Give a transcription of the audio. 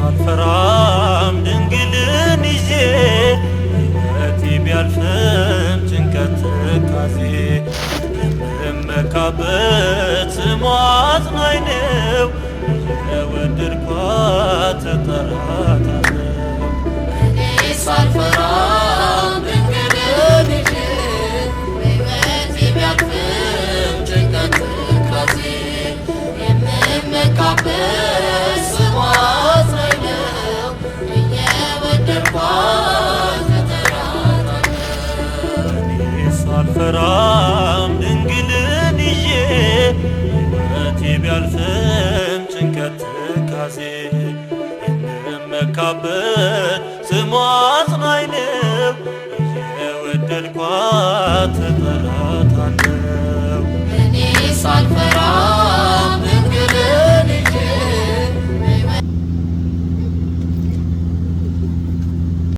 ሳልፈራም ድንግልን ይዤ ሕይወቴ ቢያልፍም ጭንቀት ትካዜ የምመካበት ስሟ አጽናኝ ነው የወደድኳት እጠራታለሁ። እኔ ሳልፈራም ድንግልን ይዤ ሕይወቴ ቢያልፍም ጭንቀት ትካዜ የምመካበት ስሟ አጽናኝ ነው እየወደድኳት እጠራታለሁ። እኔ ሳልፈራም ድንግልን ይዤ ሕይወቴ ቢያልፍም ጭንቀት ትካዜ የምመካበት ስሟ አጽናኝ ነው እየወደድኳት እጠራታለሁ። እኔ ሳልፈራ